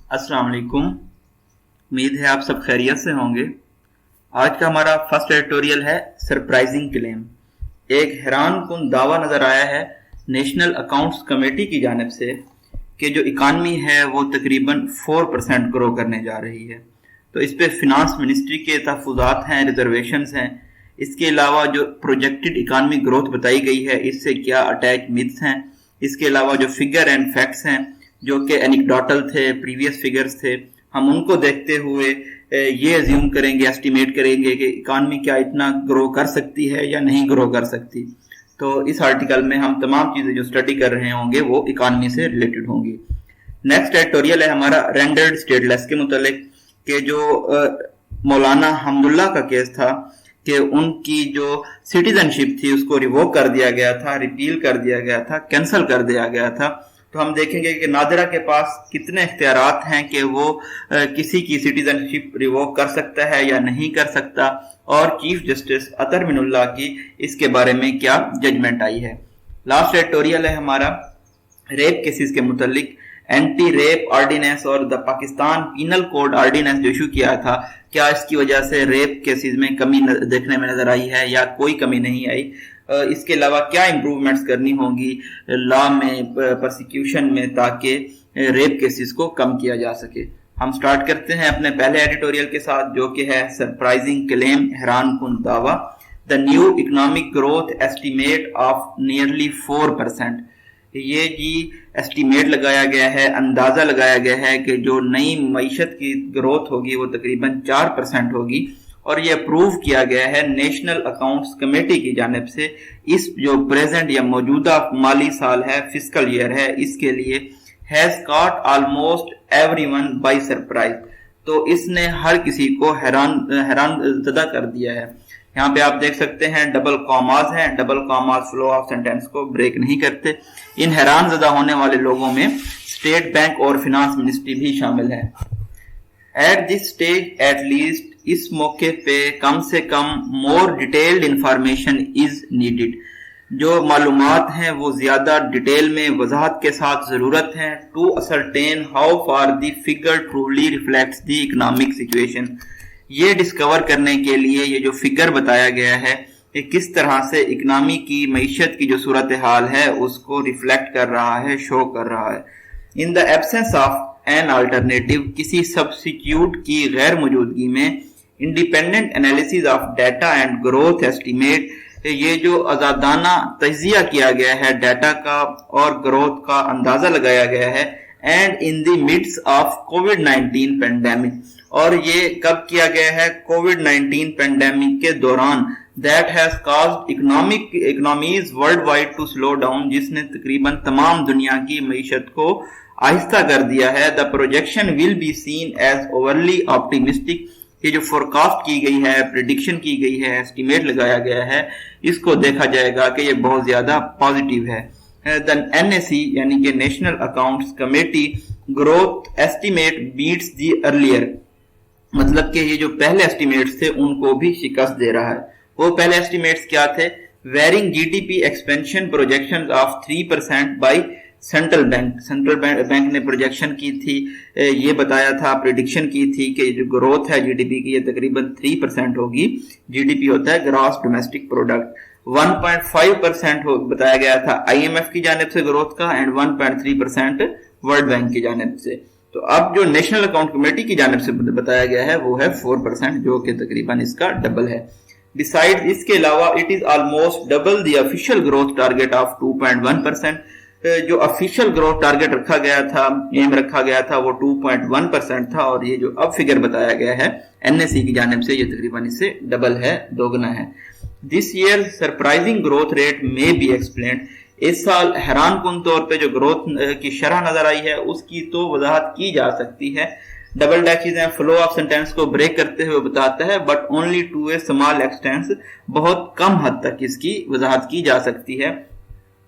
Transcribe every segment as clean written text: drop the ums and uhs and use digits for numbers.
अस्सलाम वालेकुम। उम्मीद है आप सब खैरियत से होंगे। आज का हमारा फर्स्ट एडिटोरियल है सरप्राइजिंग क्लेम। एक हैरान कुन दावा नजर आया है नेशनल अकाउंट्स कमेटी की जानिब से कि जो इकानमी है वो तकरीबन 4% ग्रो करने जा रही है। तो इस पे फिनांस मिनिस्ट्री के तहफ़्फ़ुज़ात हैं, रिजर्वेशंस हैं। इसके अलावा जो प्रोजेक्टेड इकानमी ग्रोथ बताई गई है इससे क्या अटैच मिथ्स हैं। इसके अलावा जो फिगर एंड फैक्ट्स हैं जो कि एनेक्डोटल थे, प्रीवियस फिगर्स थे, हम उनको देखते हुए ये अज्यूम करेंगे, एस्टिमेट करेंगे कि इकानमी क्या इतना ग्रो कर सकती है या नहीं ग्रो कर सकती। तो इस आर्टिकल में हम तमाम चीज़ें जो स्टडी कर रहे होंगे वो इकानमी से रिलेटेड होंगी। नेक्स्ट एडिटोरियल है हमारा रेंडर्ड स्टेटलेस के मुतालिक कि जो मौलाना हम्दुल्लाह का केस था कि उनकी जो सिटीजनशिप थी उसको रिवोक कर दिया गया था, रिपील कर दिया गया था, कैंसिल कर दिया गया था। तो हम देखेंगे कि नादिरा के पास कितने इख्तियारात हैं कि वो किसी की सिटीजनशिप रिवोक कर सकता है या नहीं कर सकता, और चीफ जस्टिस अतर मिनुल्लाह की इसके बारे में क्या जजमेंट आई है। लास्ट एडिटोरियल है हमारा रेप केसेस के मुतालिक। एंटी रेप ऑर्डिनेंस और the Pakistan penal code ordinance जो इशू किया था, क्या इसकी वजह से रेप केसेस में कमी देखने में नजर आई है या कोई कमी नहीं आई। इसके अलावा क्या इम्प्रूवमेंट्स करनी होगी लॉ में, प्रोसिक्यूशन में, ताकि रेप केसेस को कम किया जा सके। हम स्टार्ट करते हैं अपने पहले एडिटोरियल के साथ जो कि है सरप्राइजिंग क्लेम, हैरान कुन दावा। The new economic growth estimate of nearly 4%। ये जी एस्टिमेट लगाया गया है, अंदाजा लगाया गया है कि जो नई मईशत की ग्रोथ होगी वो तकरीबन 4% होगी, और ये अप्रूव किया गया है नेशनल अकाउंट्स कमेटी की जानिब से। इस जो प्रेजेंट या मौजूदा माली साल है, फिस्कल ईयर है, इसके लिए has caught almost everyone by surprise. तो इसने हर किसी को हैरान ज़दा कर दिया है। यहाँ पे आप देख सकते हैं डबल कॉमाज हैं, double commas flow of sentence को ब्रेक नहीं करते। इन हैरान ज़दा होने वाले लोगों में स्टेट बैंक और फिनांस मिनिस्ट्री भी शामिल है। At this stage at least इस मौके पे कम से कम more detailed information is needed. जो मालूमात हैं वो ज्यादा डिटेल में वजाहत के साथ जरूरत है to ascertain how far the figure truly reflects the economic situation. ये डिस्कवर करने के लिए ये जो फिगर बताया गया है कि किस तरह से इकोनॉमी की मईशत की जो सूरत हाल है उसको रिफ्लेक्ट कर रहा है, शो कर रहा है। In the absence of an alternative, किसी सब्स्टिट्यूट की गैर मौजूदगी में, independent analysis of data and growth estimate, ये जो आजादाना तजिया किया गया है डाटा का और ग्रोथ का अंदाजा लगाया गया है, and in the midst of कोविड-19 पेंडेमिक, और ये कब किया गया है, कोविड-19 पेंडेमिक के दौरान, that has caused economies world wide to slow down, जिसने तकरीबन तमाम दुनिया की मईशत को आहिस्ता कर दिया है। The projection will be seen as overly optimistic. ये जो फोरकास्ट की गई है, प्रिडिक्शन की गई है, एस्टिमेट लगाया गया है, इसको देखा जाएगा कि ये बहुत ज्यादा पॉजिटिव है। द एनएसी यानी कि national accounts committee growth estimate beats the earlier, मतलब कि ये जो पहले एस्टिमेट्स थे उनको भी शिकस्त दे रहा है। वो पहले एस्टिमेट्स क्या थे, bettering GDP expansion projections of 3% by central bank ने प्रोजेक्शन की थी, ये बताया था, प्रिडिक्शन की थी कि जो ग्रोथ है जीडीपी की ये तकरीबन 3% होगी। जीडीपी होता है ग्रॉस डोमेस्टिक प्रोडक्ट। 1.5% बताया गया था आईएमएफ की जानिब से ग्रोथ का, एंड 1.3% वर्ल्ड बैंक की जानिब से। तो अब जो नेशनल अकाउंट कमेटी की जानिब से बताया गया है वो है 4%, जो कि तकरीबन इसका डबल है। बिसाइड इसके अलावा it is almost double the official growth target of 2.1%। जो ऑफिशियल ग्रोथ टारगेट रखा गया था, एम रखा गया था, वो 2.1% था, और ये जो अब फिगर बताया गया है एनएससी की जानिब से ये तकरीबन इससे डबल है, दोगुना है। This year surprising growth rate में बी एक्सप्लेन्ड। इस साल हैरान कुन तौर पे जो ग्रोथ की शरह नजर आई है उसकी तो वजाहत की जा सकती है। डबल डैशेस हैं, फ्लो ऑफ सेंटेंस को ब्रेक करते हुए बताता है, but only to a small extents, बहुत कम हद तक इसकी वजाहत की जा सकती है।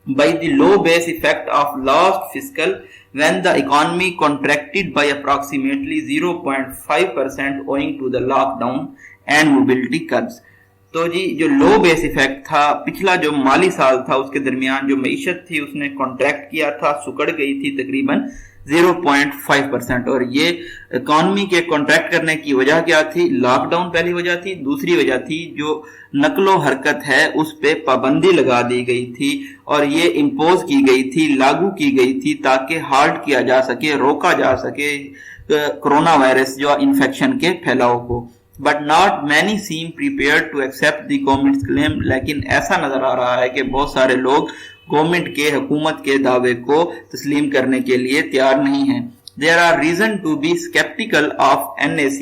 By the low base effect of last fiscal, when the economy contracted by approximately 0.5% owing to the lockdown and mobility curbs। तो जी जो लो बेस इफेक्ट था, पिछला जो माली साल था उसके दरमियान जो मईशत थी उसने कॉन्ट्रैक्ट किया था, सुकड़ गई थी तकरीबन 0.5%। और ये इकॉनमी के कॉन्ट्रैक्ट करने की वजह क्या थी? लॉकडाउन पहली वजह थी। दूसरी वजह थी जो नकलो हरकत है उस पे पाबंदी लगा दी गई थी और ये इम्पोज की गई थी, लागू की गई थी ताकि हाल्ट किया जा सके, रोका जा सके कोरोना वायरस जो इन्फेक्शन के फैलाव को। But not many seem prepared to accept the government's claim. लेकिन ऐसा नजर आ रहा है कि बहुत सारे लोग गवर्नमेंट के, हुकूमत के दावे को तस्लीम करने के लिए तैयार नहीं है। There are reason to be sceptical of NAC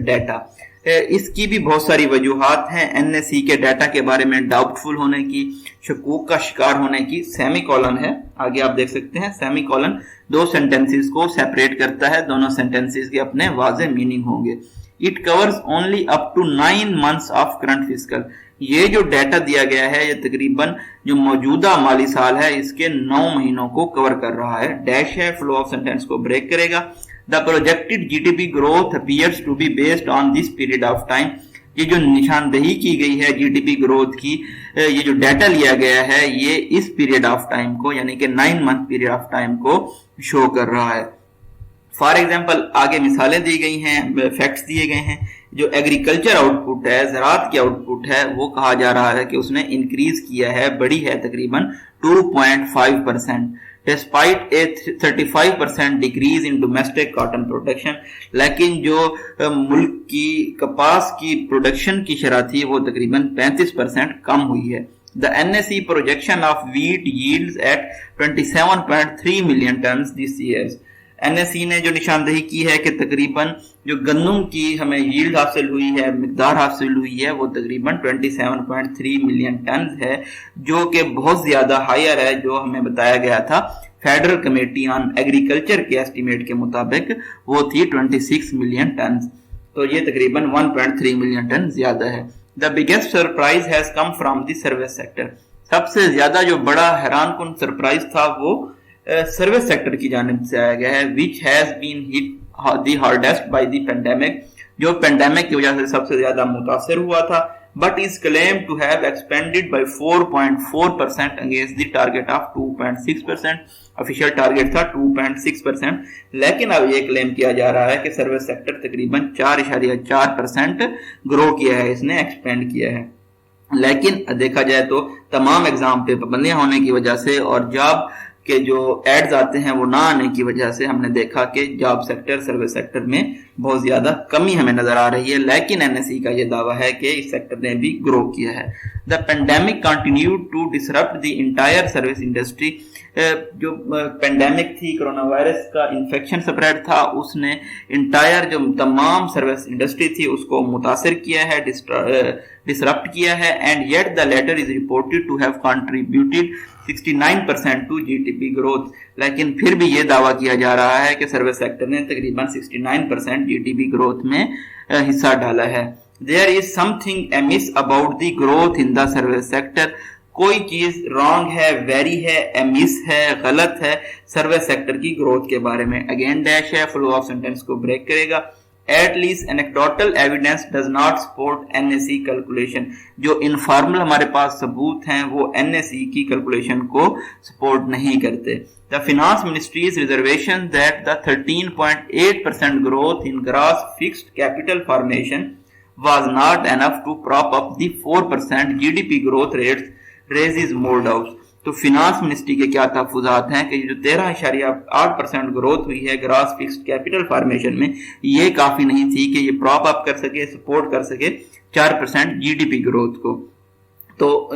data. इसकी भी बहुत सारी वजूहात हैं NAC के डाटा के बारे में डाउटफुल होने की, शकूक का शिकार होने की। सेमी कॉलन है, आगे आप देख सकते हैं सेमी कॉलन दो सेंटेंसेस को सेपरेट करता है, दोनों सेंटेंसेस के अपने वाज़े मीनिंग होंगे। It covers only up to 9 months of current fiscal. ये जो डाटा दिया गया है ये तकरीबन जो मौजूदा माली साल है इसके 9 महीनों को कवर कर रहा है। डैश है, फ्लो ऑफ सेंटेंस को ब्रेक करेगा। The projected GDP growth appears to be based on this period of time. ये जो निशानदेही की गई है GDP ग्रोथ की, ये जो डाटा लिया गया है ये इस पीरियड ऑफ टाइम को यानी कि 9 month पीरियड ऑफ टाइम को शो कर रहा है। फॉर एग्जाम्पल आगे मिसालें दी गई हैं, फैक्ट्स दिए गए हैं। जो एग्रीकल्चर आउटपुट है, ज़राअत की आउटपुट है, वो कहा जा रहा है कि उसने इंक्रीज किया है, बढ़ी है तकरीबन 2.5%, despite A 35% decrease in domestic cotton production. लेकिन जो मुल्क की कपास की प्रोडक्शन की शरह थी वो तकरीबन 35% कम हुई है। The NAC projection of wheat yields at 27.3 million tons this year। NAC ने जो निशानदेही की है कि तकरीबन जो गन्नुम की हमें यील्ड हासिल हुई है, मिकदार हासिल हुई है, वो तकरीबन 27.3 मिलियन टन है, जो कि बहुत ज्यादा हायर है जो हमें बताया गया था फेडरल कमेटी ऑन एग्रीकल्चर के एस्टीमेट के मुताबिक वो थी 26 मिलियन टन। तो ये तकरीबन 1.3 मिलियन टन ज्यादा है। The biggest surprise has come from the service sector. सबसे ज्यादा जो बड़ा हैरान कुन सरप्राइज था वो सर्विस सेक्टर की जानिब से आया गया है, which has been hit the hardest by the pandemic, जो पेंडेमिक की वजह से सबसे ज्यादा मुतासिर हुआ था। But is claim to have expanded by 4.4% against the target of 2.6%। Official target था 2.6%, लेकिन अब ये क्लेम किया जा रहा है कि सर्विस सेक्टर तकरीबन 4.4% ग्रो किया है, इसने एक्सपेंड किया है। लेकिन देखा जाए तो तमाम एग्जाम पे पाबंदियां होने की वजह से और जॉब के जो एड्स आते हैं वो ना आने की वजह से हमने देखा कि जॉब सेक्टर, सर्विस सेक्टर में बहुत ज्यादा कमी हमें नजर आ रही है। लेकिन NAC का ये दावा है कि इस सेक्टर ने भी ग्रो किया है। The pandemic continued to disrupt the entire service industry. जो पेंडेमिक थी, कोरोना वायरस का इन्फेक्शन स्प्रेड था, उसने इंटायर जो तमाम सर्विस इंडस्ट्री थी उसको मुतासिर किया है, डिसरप्ट किया है। And yet the latter is reported to have contributed 69% to GDP growth. लेकिन फिर भी ये दावा किया जा रहा है कि सर्विस सेक्टर ने तकरीबन 69% GDP ग्रोथ में हिस्सा डाला है। There is something amiss about the growth in the service sector. कोई चीज रॉन्ग है, वेरी है, एमिस है, गलत है सर्विस सेक्टर की ग्रोथ के बारे में। अगेन डैश है, फ्लो ऑफ सेंटेंस को ब्रेक करेगा। At least anecdotal evidence does not support NAC calculation। जो इनफॉर्मल हमारे पास सबूत हैं वो NAC की कैलकुलेशन को सपोर्ट नहीं करते। The finance ministry's reservation that the 13.8% growth in gross fixed capital formation was not enough to prop up the 4% GDP growth rates raises more doubts। तो फिनांस मिनिस्ट्री के क्या तहफुजात हैं कि जो 13.8% ग्रोथ हुई है ग्रॉस फिक्स्ड कैपिटल फॉर्मेशन में, ये काफी नहीं थी कि ये प्रॉप अप कर सके, सपोर्ट कर सके 4% GDP ग्रोथ को। तो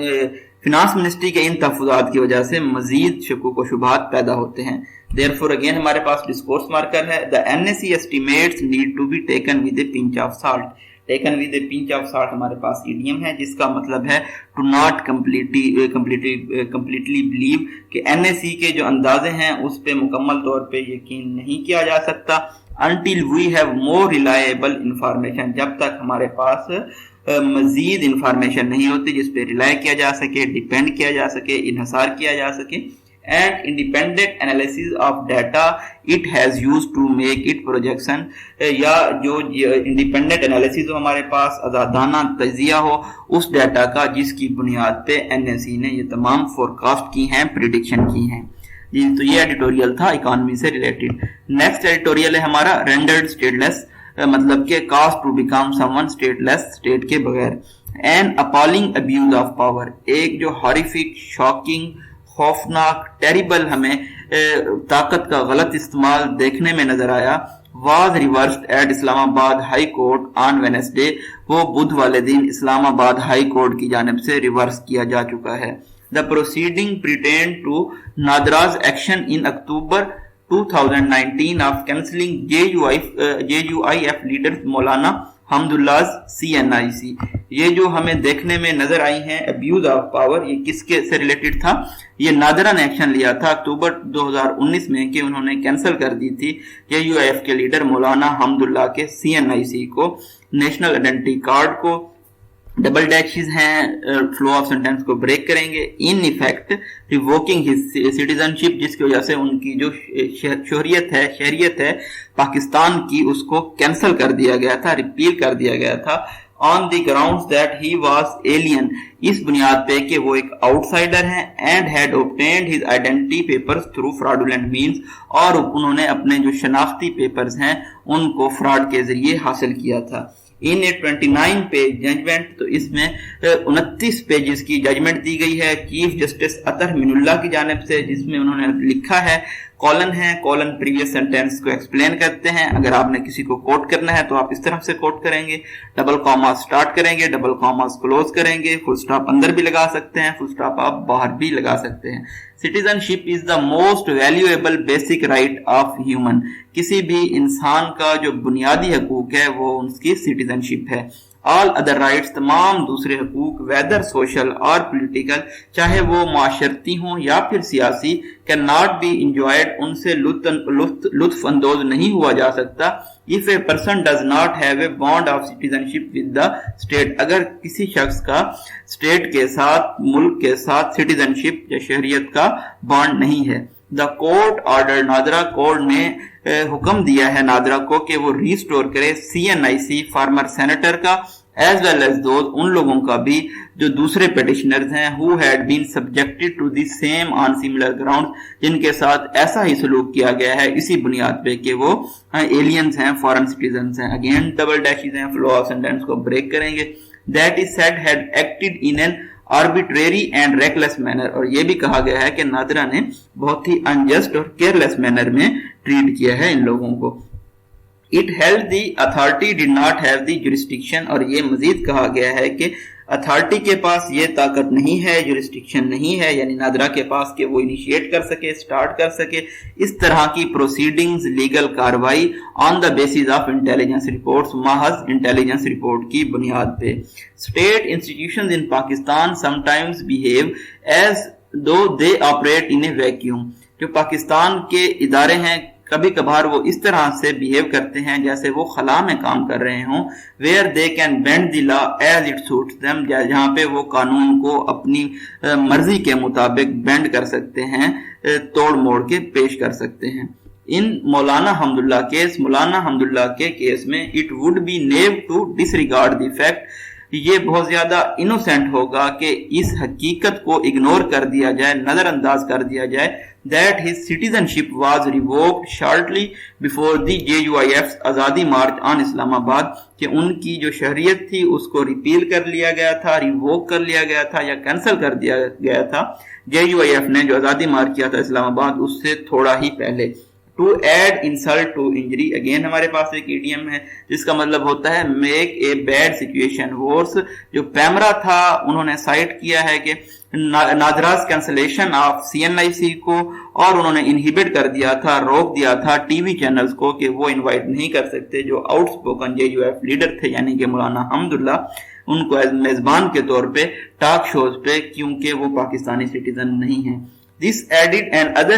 फिनांस मिनिस्ट्री के इन तहफुजात की वजह से मजीद शकूक व शुबहात पैदा होते हैं। देयरफॉर अगेन हमारे पास डिस्कोर्स मार्कर है। The NAC estimates need to be taken with a pinch of salt. Taken with a pinch of salt हमारे पास ईडीएम है जिसका मतलब है टू नॉट कंप्लीटली बिलीव कि NAC के जो अंदाजे हैं उस पे मुकम्मल तौर पे यकीन नहीं किया जा सकता until we have more reliable information। जब तक हमारे पास मजीद इंफॉर्मेशन नहीं होती जिस पे रिलाय किया जा सके, डिपेंड किया जा सके, इन्हसार किया जा सके। And independent analysis of data it has used to make it projection। या जो इंडिपेंडेंट एनालिसिस हो हमारे पास, आजादाना तजिया हो उस डाटा का जिसकी बुनियाद पे NAC ने ये तमाम फोरकास्ट की हैं, प्रिडिक्शन की हैं। जी, तो ये एडिटोरियल था इकोनॉमी से रिलेटेड। नेक्स्ट एडिटोरियल है हमारा रेंडर्ड स्टेटलेस, मतलब के cast to become someone stateless, state के बगैर। An appalling abuse of power, एक जो हॉरिफिक, शॉकिंग, खौफनाक, टेरिबल हमें ताकत का गलत इस्तेमाल देखने में नजर आया, was reversed at Islamabad high court on Wednesday, वो बुध वाले दिन इस्लामाबाद हाई कोर्ट की जानिब से रिवर्स किया जा चुका है। द प्रोसीडिंग प्रिटेंड टू नादराज action in October 2019 of cancelling JUIF leader Maulana Hamdullah CNIC। ये जो हमें देखने में नजर आई हैं अब्यूज ऑफ पावर, ये किसके से रिलेटेड था? ये नादरा ने एक्शन लिया था अक्टूबर 2019 में कि उन्होंने कैंसिल कर दी थी JUIF के लीडर मौलाना हमदुल्लाह के CNIC को, नेशनल आइडेंटिटी कार्ड को। डबल डैशेस हैं, फ्लो ऑफ सेंटेंस को ब्रेक करेंगे। In effect revoking his citizenship, जिसकी वजह से उनकी जो शहरियत है पाकिस्तान की, उसको कैंसिल कर दिया गया था, रिपील कर दिया गया था। On the grounds that he was alien, इस बुनियाद पे कि वो एक आउटसाइडर हैं, and had obtained his identity papers through fraudulent means, और उन्होंने अपने जो शनाख्ती पेपर्स हैं उनको फ्रॉड के जरिए हासिल किया था। इन ए 29 पेज जजमेंट, तो इसमें 29 पेजेस की जजमेंट दी गई है चीफ जस्टिस अतर मिनुल्लाह की जानिब से, जिसमें उन्होंने लिखा है, कॉलन है, कॉलन प्रीवियस सेंटेंस को एक्सप्लेन करते हैं। अगर आपने किसी को कोट करना है तो आप इस तरह से कोट करेंगे, डबल कॉमा स्टार्ट करेंगे, डबल कॉमा क्लोज करेंगे, फुल स्टॉप अंदर भी लगा सकते हैं, फुल स्टॉप आप बाहर भी लगा सकते हैं। Citizenship is the most valuable basic right of human, किसी भी इंसान का जो बुनियादी हकूक है वो उसकी सिटीजनशिप है। ऑल अदर राइट्स, तमाम दूसरे हकूक, वेदर सोशल और पॉलिटिकल, चाहे वो माशरती हों या फिर सियासी, कैन नॉट बी इंजॉयड, उनसे लुत्फ अंदोज नहीं हुआ जा सकता। If a person does not have a bond of citizenship with the state, अगर किसी शख्स का स्टेट के साथ, मुल्क के साथ सिटीजनशिप या शहरियत का बॉन्ड नहीं है। The court order NADRA, court ने हुक्म दिया है नादरा को कि वो रिस्टोर करे CNIC फॉर्मर सेनेटर का, एज वेल एज दोज, उन लोगों का भी जो दूसरे पिटिशनर्स हैं, who had been subjected to the same on similar ground, जिनके साथ ऐसा ही सलूक किया गया है इसी बुनियाद पे कि वो एलियंस हैं, फॉरेन सिटीजन्स हैं। अगेन डबल डैशेस हैं, फ्लो ऑफ सेंटेंस को ब्रेक करेंगे। That is said had acted in an arbitrary and reckless manner, और ये भी कहा गया है कि नादरा ने बहुत ही अनजस्ट और केयरलेस मैनर में ट्रीट किया है इन लोगों को। It held the authority did not have the jurisdiction, और ये मजीद कहा गया है कि अथॉरिटी के पास ये ताकत नहीं है, जुरिस्डिक्शन नहीं है, यानी नादरा के पास कि वो इनिशिएट कर सके, स्टार्ट कर सके इस तरह की प्रोसीडिंग्स, लीगल कार्रवाई on the basis of intelligence reports, महज इंटेलिजेंस रिपोर्ट की बुनियाद पे। State institutions in Pakistan sometimes behave as though they operate in A vacuum, जो पाकिस्तान के इदारे हैं कभी कभार वो इस तरह से बिहेव करते हैं जैसे वो खला में काम कर रहे हों, where they can bend the law as it suits them, जहाँ पे वो कानून को अपनी मर्जी के मुताबिक बेंड कर सकते हैं, तोड़ मोड़ के पेश कर सकते हैं। इन मौलाना हमदुल्लाह के केस में it would be naive to disregard the fact, ये बहुत ज्यादा इनोसेंट होगा कि इस हकीकत को इग्नोर कर दिया जाए, नजरअंदाज कर दिया जाए, that his citizenship was revoked shortly before the JUIF's आज़ादी मार्च on इस्लामाबाद, कि उनकी जो शहरियत थी उसको रिपील कर लिया गया था, रिवोक कर लिया गया था या कैंसिल कर दिया गया था JUIF ने जो आज़ादी मार्च किया था इस्लामाबाद उससे थोड़ा ही पहले। To add insult to injury, again हमारे पास एक ईडियम है जिसका मतलब होता है make a bad situation worse. जो पैमरा था उन्होंने साइट किया है कि नादराज कैंसलेशन ऑफ CNIC को, और उन्होंने इनहिबिट कर दिया था, रोक दिया था टीवी चैनल्स को कि वो इनवाइट नहीं कर सकते जो आउटस्पोकन JUIF लीडर थे, यानी कि मौलाना हमदुल्लाह, उनको एज मेजबान के तौर पे टॉक शोज पे, क्योंकि वो पाकिस्तानी सिटीजन नहीं है। This added another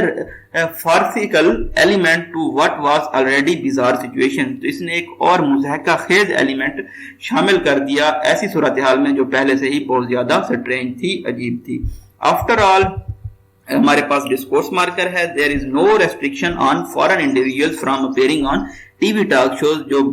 farcical element to what was already bizarre situation, तो इसने एक और मुज़हका खेज एलिमेंट शामिल कर दिया ऐसी सूरत हाल में जो पहले से ही बहुत ज्यादा स्ट्रेंज थी, अजीब थी। आफ्टर ऑल हमारे पास डिस्कोर्स मार्कर है, there is no restriction on foreign individuals from appearing on TV talk shows, जो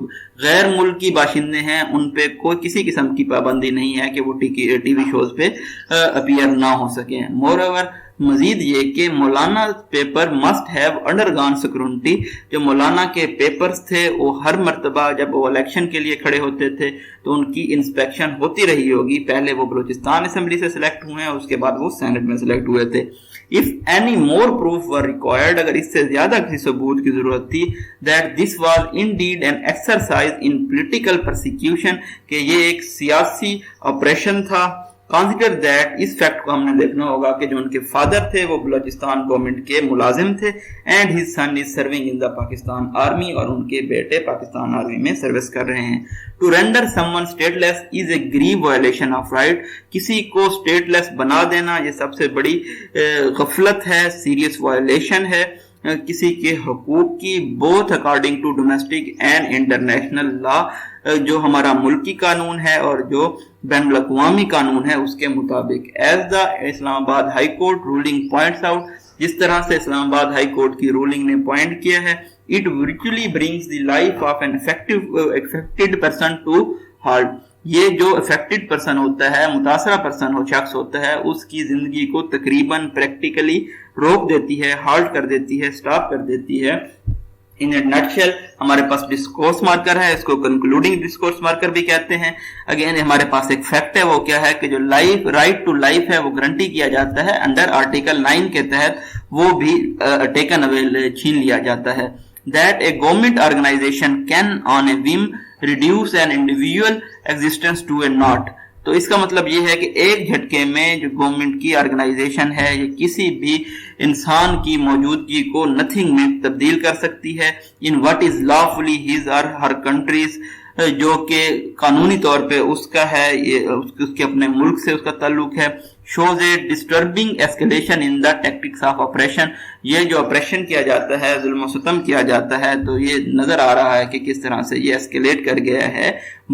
गैर मुल्की बाशिंदे हैं उन पे कोई किसी किस्म की पाबंदी नहीं है कि वो टीवी शोज पे अपीयर ना हो सके। मोर ओवर مزید یہ کہ مولانا پیپر مسٹ ہیو انڈرگان سکرونٹی، جو مولانا کے پیپرز تھے وہ ہر مرتبہ جب وہ الیکشن کے لیے کھڑے ہوتے تھے تو ان کی انسپیکشن ہوتی رہی ہوگی. پہلے وہ بلوچستان اسمبلی سے سلیکٹ ہوئے ہیں، اس کے بعد وہ سینٹ میں سلیکٹ ہوئے تھے. If any more proof were required، اگر اس سے زیادہ کسی ثبوت کی ضرورت تھی، that this was indeed an exercise in political persecution، کہ یہ ایک سیاسی آپریشن تھا. Consider that، اس فیکٹ کو ہم نے دیکھنا ہوگا کہ جو ان کے فادر تھے وہ بلوچستان گورنمنٹ کے ملازم تھے، and his son is serving in the Pakistan Army، اور ان کے بیٹے پاکستان آرمی میں سروس کر رہے ہیں. To render someone stateless is a grave violation of right، کسی کو stateless بنا دینا یہ سب سے بڑی غفلت ہے، سیریس وائلیشن ہے کسی کے حقوق کی، both according to domestic and international law، جو ہمارا ملکی قانون ہے اور جو بین الاقوامی قانون ہے اس کے مطابق. As the Islamabad high court ruling points out، جس طرح سے اسلام آباد ہائی کورٹ کی رولنگ نے پوائنٹ کیا ہے، it virtually brings the life of an affected person to halt، یہ جو افیکٹڈ پرسن ہوتا ہے، متاثرہ پرسن ہو شخص ہوتا ہے، اس کی زندگی کو تقریباً پریکٹیکلی روک دیتی ہے، ہالٹ کر دیتی ہے، سٹاپ کر دیتی ہے. ان اے نٹشل ہمارے پاس ڈسکورس مارکر ہے، اس کو کنکلوڈنگ ڈسکورس مارکر بھی کہتے ہیں. اگین ہمارے پاس ایک فیکٹ ہے، وہ کیا ہے کہ جو لائف رائٹ ٹو لائف ہے وہ گارنٹی کیا جاتا ہے انڈر آرٹیکل 9 کے تحت، وہ بھی ٹیکن اوے چھین لیا جاتا ہے. That a government organization can on a whim reduce an individual existence to a naught، تو اس کا مطلب یہ ہے کہ ایک جھٹکے میں جو گورنمنٹ کی آرگنائزیشن ہے یہ کسی بھی انسان کی موجودگی کو نتھنگ میں تبدیل کر سکتی ہے. in what is lawfully his or her countries، جو کہ قانونی طور پہ اس کا ہے، یہ اس کے اپنے ملک سے اس کا تعلق ہے. shows a disturbing escalation in the tactics of oppression، یہ جو آپریشن کیا جاتا ہے، ظلم و ستم کیا جاتا ہے، تو یہ نظر آ رہا ہے کہ کس طرح سے یہ اسکیلیٹ کر گیا ہے،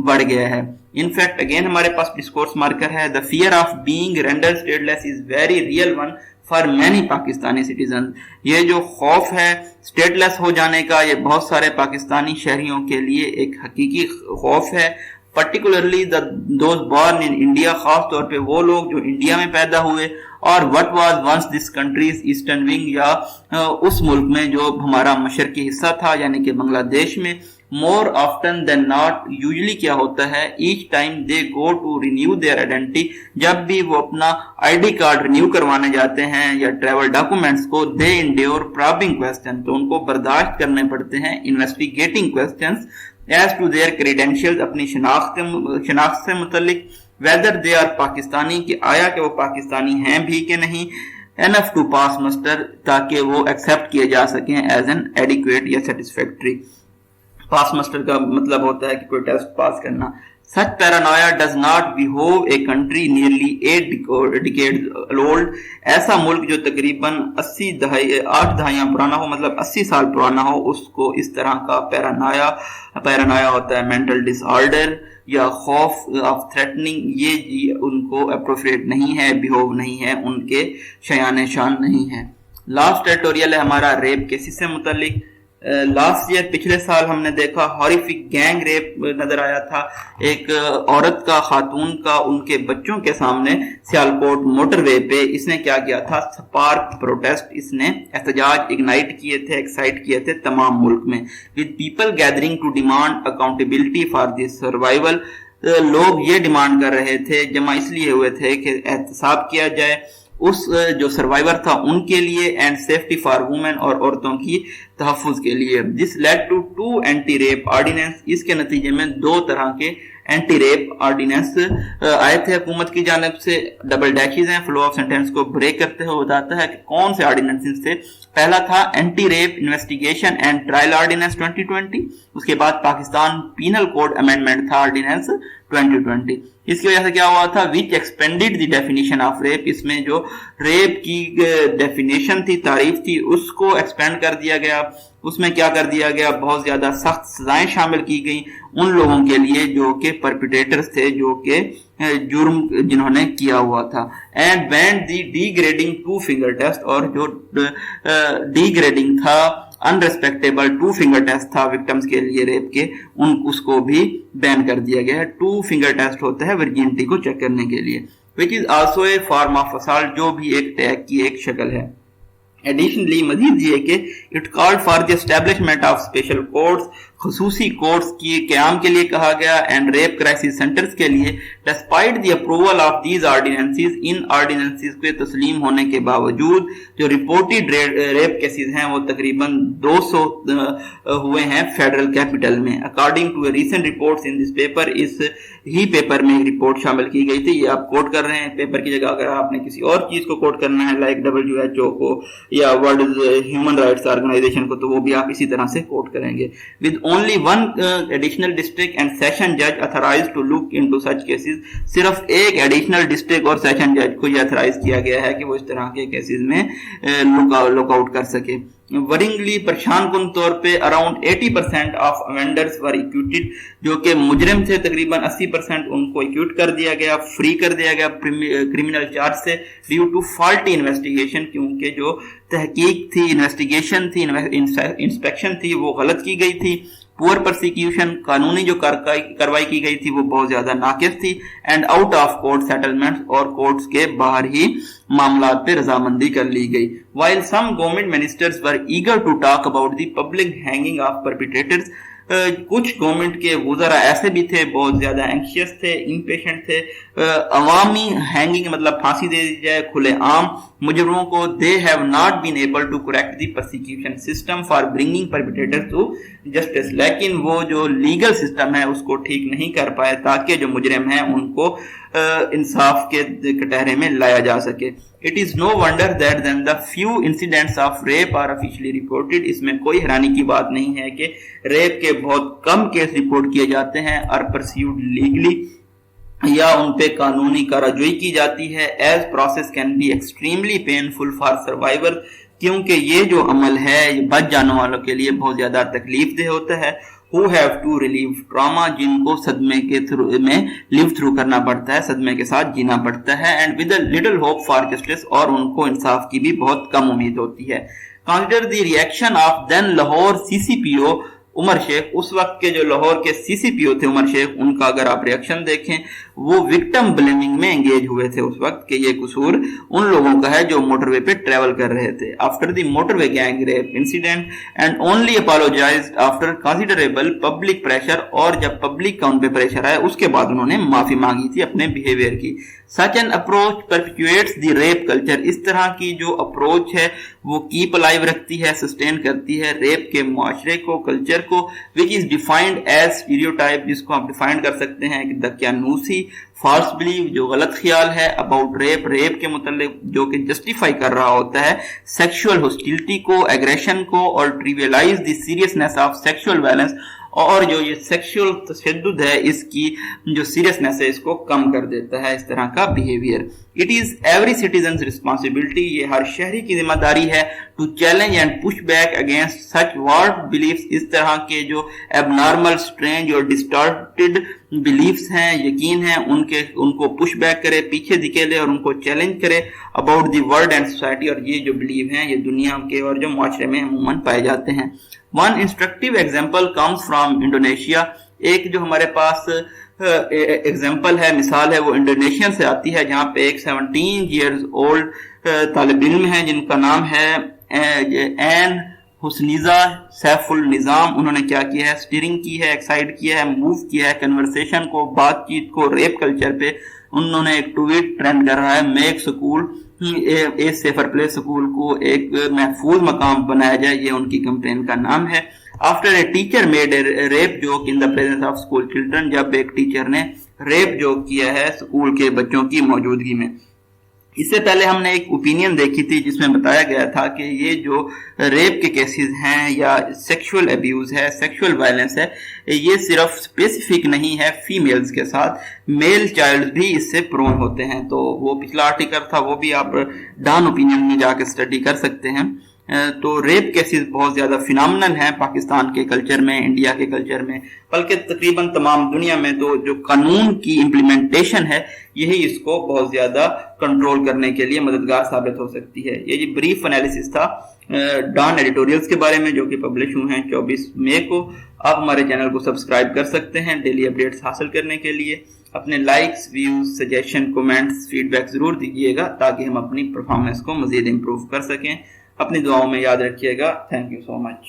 بڑھ گیا ہے. ان فیکٹ اگین ہمارے پاس ڈسکورس مارکر ہے. the fear of being rendered stateless is very real one for many Pakistani citizens، یہ جو خوف ہے اسٹیٹ لیس ہو جانے کا، یہ بہت سارے پاکستانی شہریوں کے لیے ایک حقیقی خوف ہے. particularly those born in India، خاص طور پہ وہ لوگ جو انڈیا میں پیدا ہوئے، اور what was once this country's eastern wing، یا اس ملک میں جو ہمارا مشرقی حصہ تھا یعنی کہ بنگلہ دیش میں. more often than not، usually کیا ہوتا ہے، each time they go to renew their identity، جب بھی وہ اپنا آئی ڈی کارڈ رینیو کروانے جاتے ہیں یا ٹریول ڈاکومنٹس کو، they endure probing questions، تو ان کو برداشت کرنے پڑتے ہیں investigating questions as to their credentials، اپنی شناخت سے متعلق، whether they are پاکستانی، کہ آیا کہ وہ پاکستانی ہیں بھی کہ نہیں، enough to pass muster، تاکہ وہ ایکسیپٹ کیے جا سکیں as an adequate یا satisfactory. پاس مسٹر کا مطلب ہوتا ہے کہ کوئی ٹیسٹ پاس کرنا. Such paranoia does not behove a country nearly 8 decades old، ایسا ملک جو تقریباً 8 دہائیاں پرانا ہو، مطلب 80 سال پرانا ہو، اس کو اس طرح کا پیرانویا ہوتا ہے، مینٹل ڈس آرڈر یا خوف آف تھریٹننگ، یہ ان کو اپروپریٹ نہیں ہے، بیہوو نہیں ہے، ان کے شیان شان نہیں ہے. لاسٹ ایڈیٹوریل ہے ہمارا ریپ کیسز سے متعلق. لاسٹ ایئر پچھلے سال ہم نے دیکھا ہاریفک گینگ ریپ نظر آیا تھا، ایک عورت کا، خاتون کا، ان کے بچوں کے سامنے سیالکوٹ موٹر وے پہ اس نے کیا کیا تھا، سپارک پروٹیسٹ، اس نے احتجاج اگنائٹ کیے تھے، ایکسائٹ کیے تھے تمام ملک میں. with people gathering to demand accountability for the survival، لوگ یہ ڈیمانڈ کر رہے تھے، جمع اس لیے ہوئے تھے کہ احتساب کیا جائے اس جو سروائیور تھا ان کے لیے، اینڈ سیفٹی فار وومن، اور عورتوں کی تحفظ کے لیے. This led to 2 anti rape ordinance, اس کے نتیجے میں 2 طرح کے اینٹی ریپ آرڈیننس آئے تھے حکومت کی جانب سے. ڈبل ڈیشز ہیں، فلو آف سینٹینس کو بریک کرتے ہوئے بتاتا ہے کہ کون سے آرڈیننس سے. پہلا تھا anti rape investigation and trial ordinance 2020، اس کے بعد پاکستان پینل کوڈ امینڈمنٹ تھا آرڈیننس 2020. اس کی وجہ سے کیا ہوا تھا، which expanded the definition of rape, اس میں جو ریپ کی ڈیفینیشن تھی، تعریف تھی، اس کو ایکسپینڈ کر دیا گیا. اس میں کیا کر دیا گیا، بہت زیادہ سخت سزائیں شامل کی گئیں ان لوگوں کے لیے جو کہ پرپیٹیٹرز تھے، جو کہ جرم جنہوں نے کیا ہوا تھا. And banned the degrading 2 finger test, اور جو ڈی گریڈنگ تھا، ان ریسپیکٹیبل 2 فنگر ٹیسٹ تھا وکٹمز کے لیے ریپ کے، اس کو بھی بین کر دیا گیا ہے. 2 فنگر ٹیسٹ ہوتا ہے ورجینٹی کو چیک کرنے کے لیے. which is also a form of assault, जो भी एक टैग की एक शक्ल है. एडिशनली मजीद ये कि it called for the establishment of special courts, खसूसी कोर्ट्स की क़याम के लिए कहा गया, एंड रेप क्राइसिस सेंटर्स के लिए. Despite the approval of these ordinances, in ordinances के तस्लीम होने के बावजूद जो रिपोर्टेड रेप केसेस हैं वो तकरीबन 200 हुए हैं फेडरल कैपिटल में. According to recent reports in this paper, इस ही पेपर में एक रिपोर्ट शामिल की गई थी. ये आप कोट कर रहे हैं पेपर की जगह. अगर आपने किसी और चीज को कोट करना है लाइक WHO को या वर्ल्ड ह्यूमन राइट्स ऑर्गेनाइजेशन को, तो वो भी आप इसी तरह से कोट करेंगे. With only one additional district and session जज authorized to look into such cases, सिर्फ एक एडिशनल डिस्ट्रिक्ट और सेशन जज को यह अथॉराइज किया गया है कि वो इस तरह के केसेस में लुकआउट कर सके. वरिंगली परेशान कुन तौर पे अराउंड 80% ऑफ अवेंडर्स वर एक्यूटेड, जो कि मुजरिम थे तकरीबन 80% उनको एक्यूट कर दिया गया, फ्री कर दिया गया क्रिमिनल चार्ज से, ड्यू टू फॉल्टी इन्वेस्टिगेशन, क्योंकि जो तहकीक थी, इन्वेस्टिगेशन थी, इंस्पेक्शन थी वो गलत की गई थी. पुअर प्रोसिक्यूशन, कानूनी जो कार्रवाई की गई थी वो बहुत ज्यादा नाकिस थी. And out of court settlement, और कोर्ट्स के बाहर ही मामला पे रजामंदी कर ली गई. While some government ministers were eager to talk about the public hanging of perpetrators, कुछ गवर्नमेंट के वुज़रा ऐसे भी थे बहुत ज्यादा एंक्शियस थे, इम्पेशेंट थे. अवामी हैंगिंग मतलब फांसी दे दी जाए खुले आम मुजरिमों को. They have not been able to correct the prosecution system for bringing perpetrators to justice, लेकिन वो जो लीगल सिस्टम है उसको ठीक नहीं कर पाए ताकि जो मुजरिम हैं उनको इंसाफ के कटहरे में लाया जा सके. It is no wonder that then the few incidents of rape are officially reported. इसमें कोई हैरानी की बात नहीं है कि रेप के बहुत कम केस रिपोर्ट किए जाते हैं और परस्यूड लीगली, या उन पे कानूनी कार्रवाई की जाती है. As process can be extremely painful for survivor, क्योंकि ये जो अमल है ये बच जाने वालों के लिए बहुत ज्यादा तकलीफ देह होता है. Who have to relieve trauma, जिनको सदमे के थ्रू में लिव थ्रू करना पड़ता है, सदमे के साथ जीना पड़ता है. And with a little hope for justice, और उनको इंसाफ की भी बहुत कम उम्मीद होती है. Consider the reaction of then Lahore CCPO Umar Sheikh. उस वक्त के जो लाहौर के CCPO थे उमर शेख, उनका अगर आप रिएक्शन देखें, वो विक्टिम ब्लेमिंग में एंगेज हुए थे उस वक्त कि ये कसूर उन लोगों का है जो मोटरवे पे ट्रेवल कर रहे थे. After the motorway gang rape incident, and only apologised after considerable public pressure, और जब पब्लिक का उन पे प्रेशर आया उसके बाद उन्होंने माफी मांगी थी अपने बिहेवियर की. Such an approach perpetuates the rape culture. इस तरह की जो अप्रोच है वो कीप अलाइव रखती है, सस्टेन करती है रेप के मुआशरे को, कल्चर को, which is defined as stereotype, जिसको आप डिफाइन कर सकते हैं कि दकियानूसी, फॉल्स बिलीव, जो गलत ख्याल है अबाउट रेप, रेप के मुतालिक, जो कि जस्टिफाई कर रहा होता है सेक्सुअल हॉस्टिलिटी को, एग्रेशन को, और trivialise the seriousness of sexual violence, और जो ये सेक्सुअल तशद्दुद है इसकी जो सीरियसनेस है इसको कम कर देता है इस तरह का behaviour. It is every citizen responsibility, ये हर शहरी की जिम्मेदारी है, to challenge and push back against such weird beliefs, इस तरह के जो एबनॉर्मल, स्ट्रेंज और डिस्टॉर्टेड बिलीफ्स हैं, यकीन हैं, उनको पुश बैक करे, पीछे धकेले और उनको चैलेंज करे about the world and society. और ये जो बिलीव हैं ये दुनिया के और जो मुआशरे में अमूमन पाए जाते हैं. One instructive example comes from Indonesia. एक जो हमारे पास एग्जाम्पल है, मिसाल है, वो इंडोनेशिया से आती है, जहाँ पे एक 17 years old तालिब इल्म है जिनका नाम है एन हुस्नीजा सैफुल निजाम. उन्होंने क्या किया है, स्टीयरिंग की है, एक्साइट किया है, मूव किया है कन्वर्सेशन को, बातचीत को रेप कल्चर पे. उन्होंने एक ट्वीट ट्रेंड कर रहा है, मेक स्कूल ए सेफर प्लेस, स्कूल को एक महफूज मकाम बनाया जाए, ये उनकी कंपेन का नाम है. After a teacher made a rape joke in the presence of school children, जब एक टीचर ने रेप जोक किया है स्कूल के बच्चों की मौजूदगी में. इससे पहले हमने एक ओपिनियन देखी थी जिसमें बताया गया था कि ये जो रेप के केसेस हैं या सेक्सुअल अब्यूज है, सेक्सुअल वायलेंस है, ये सिर्फ स्पेसिफिक नहीं है फीमेल्स के साथ, मेल चाइल्ड भी इससे प्रोन होते हैं. तो वो पिछला आर्टिकल था, वो भी आप डॉन ओपिनियन में जाकर स्टडी कर सकते हैं. تو ریپ کیسز بہت زیادہ فینامنل ہیں پاکستان کے کلچر میں، انڈیا کے کلچر میں، بلکہ تقریباً تمام دنیا میں. تو جو قانون کی امپلیمنٹیشن ہے یہی اس کو بہت زیادہ کنٹرول کرنے کے لیے مددگار ثابت ہو سکتی ہے. یہ جی بریف انالیسس تھا ڈان ایڈیٹوریلز کے بارے میں جو کہ پبلش ہوئے ہیں 24 مئی کو. آپ ہمارے چینل کو سبسکرائب کر سکتے ہیں ڈیلی اپڈیٹس حاصل کرنے کے لیے. اپنے likes, views, suggestion, comments, feedback ضرور دیجیے گا تاکہ ہم اپنی پرفارمنس کو مزید امپروو کر سکیں. اپنی دعاؤں میں یاد رکھیے گا. Thank you so much.